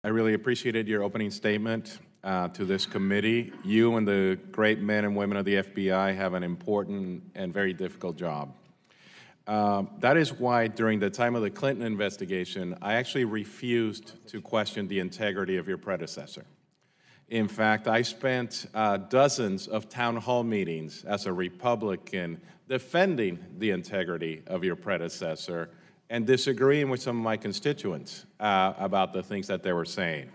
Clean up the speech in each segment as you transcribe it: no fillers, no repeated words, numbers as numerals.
I really appreciated your opening statement to this committee. You and the great men and women of the FBI have an important and very difficult job. That is why during the time of the Clinton investigation, I actually refused to question the integrity of your predecessor. In fact, I spent dozens of town hall meetings as a Republican defending the integrity of your predecessor and disagreeing with some of my constituents about the things that they were saying.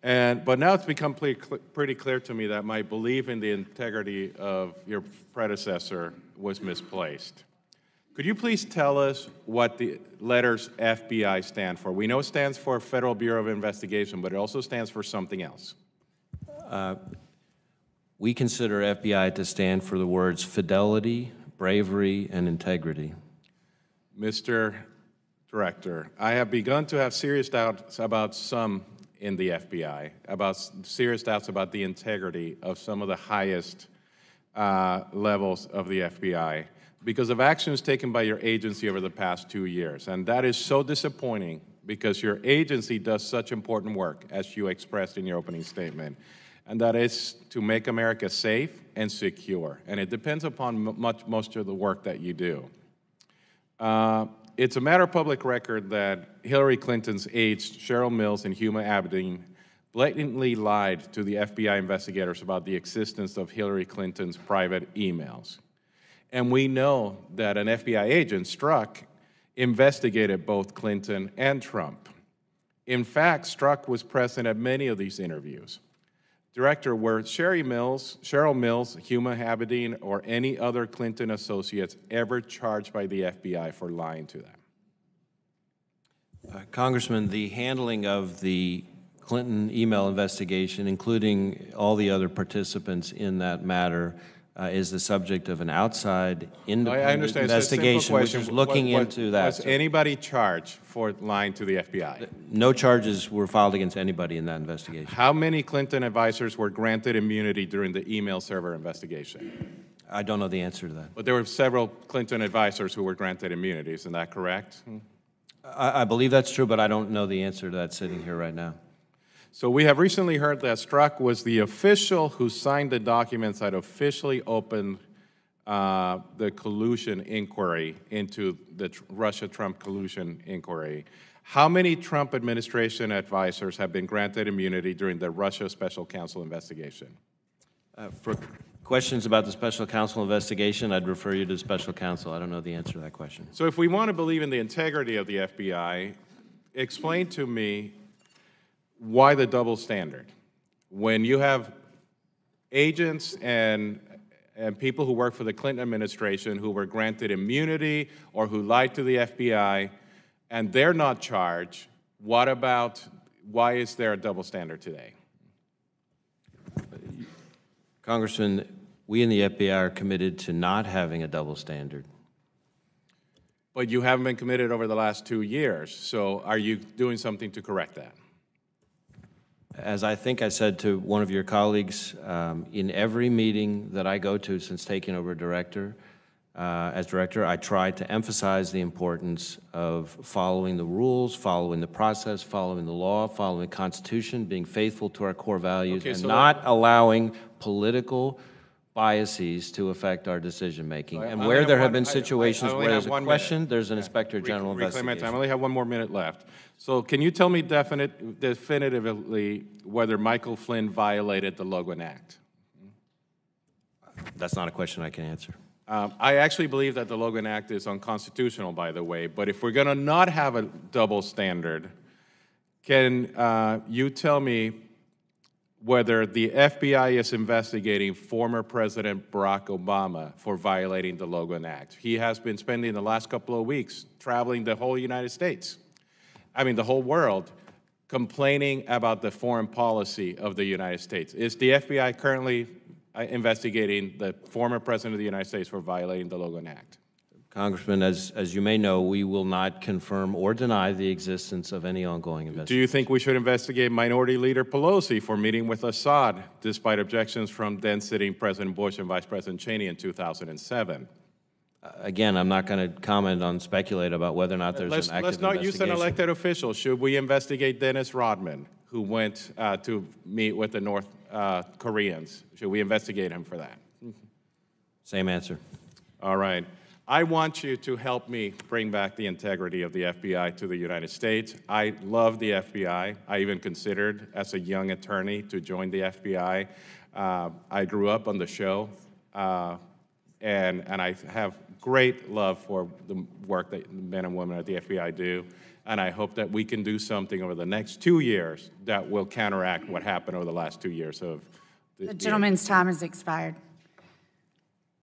But now it's become pretty clear to me that my belief in the integrity of your predecessor was misplaced. Could you please tell us what the letters FBI stand for? We know it stands for Federal Bureau of Investigation, but it also stands for something else. We consider FBI to stand for the words fidelity, bravery, and integrity. Mr. Director, I have begun to have serious doubts about some in the FBI, serious doubts about the integrity of some of the highest levels of the FBI because of actions taken by your agency over the past 2 years. And that is so disappointing because your agency does such important work, as you expressed in your opening statement, and that is to make America safe and secure. And it depends upon most of the work that you do. It's a matter of public record that Hillary Clinton's aides, Cheryl Mills and Huma Abedin, blatantly lied to the FBI investigators about the existence of Hillary Clinton's private emails. And we know that an FBI agent, Strzok, investigated both Clinton and Trump. In fact, Strzok was present at many of these interviews. Director, were Cheryl Mills, Huma Abedin, or any other Clinton associates ever charged by the FBI for lying to them? Congressman, the handling of the Clinton email investigation, including all the other participants in that matter, is the subject of an outside independent investigation which is looking into that. Was anybody charged for lying to the FBI? No charges were filed against anybody in that investigation. How many Clinton advisors were granted immunity during the email server investigation? I don't know the answer to that. But there were several Clinton advisors who were granted immunity, isn't that correct? I believe that's true, but I don't know the answer to that sitting here right now. So we have recently heard that Strzok was the official who signed the documents that officially opened the collusion inquiry into the Russia-Trump collusion inquiry. How many Trump administration advisors have been granted immunity during the Russia Special Counsel investigation? For questions about the Special Counsel investigation, I'd refer you to the Special Counsel. I don't know the answer to that question. So if we want to believe in the integrity of the FBI, explain to me why the double standard? When you have agents and people who work for the Clinton administration who were granted immunity or who lied to the FBI and they're not charged, why is there a double standard today? Congressman, we in the FBI are committed to not having a double standard. But you haven't been committed over the last 2 years, so are you doing something to correct that? As I think I said to one of your colleagues, in every meeting that I go to since taking over as director, I try to emphasize the importance of following the rules, following the process, following the law, following the Constitution, being faithful to our core values, and not allowing political biases to affect our decision-making. And where there have been situations where there's a question, there's an Inspector General investigation. I only have 1 more minute left. So can you tell me definitively whether Michael Flynn violated the Logan Act? That's not a question I can answer. I actually believe that the Logan Act is unconstitutional, by the way, but if we're going to not have a double standard, can you tell me whether the FBI is investigating former President Barack Obama for violating the Logan Act? He has been spending the last couple of weeks traveling the whole United States, the whole world, complaining about the foreign policy of the United States. Is the FBI currently investigating the former President of the United States for violating the Logan Act? Congressman, as you may know, we will not confirm or deny the existence of any ongoing investigation. Do you think we should investigate Minority Leader Pelosi for meeting with Assad, despite objections from then-sitting President Bush and Vice President Cheney in 2007? Again, I'm not going to comment on, speculate about whether or not there's an active Let's not use an investigation. elected official. Should we investigate Dennis Rodman, who went to meet with the North Koreans? Should we investigate him for that? Same answer. All right. I want you to help me bring back the integrity of the FBI to the United States. I love the FBI. I even considered, as a young attorney, to join the FBI. I grew up on the show, and I have great love for the work that the men and women at the FBI do, and I hope that we can do something over the next 2 years that will counteract what happened over the last 2 years of The gentleman's time has expired.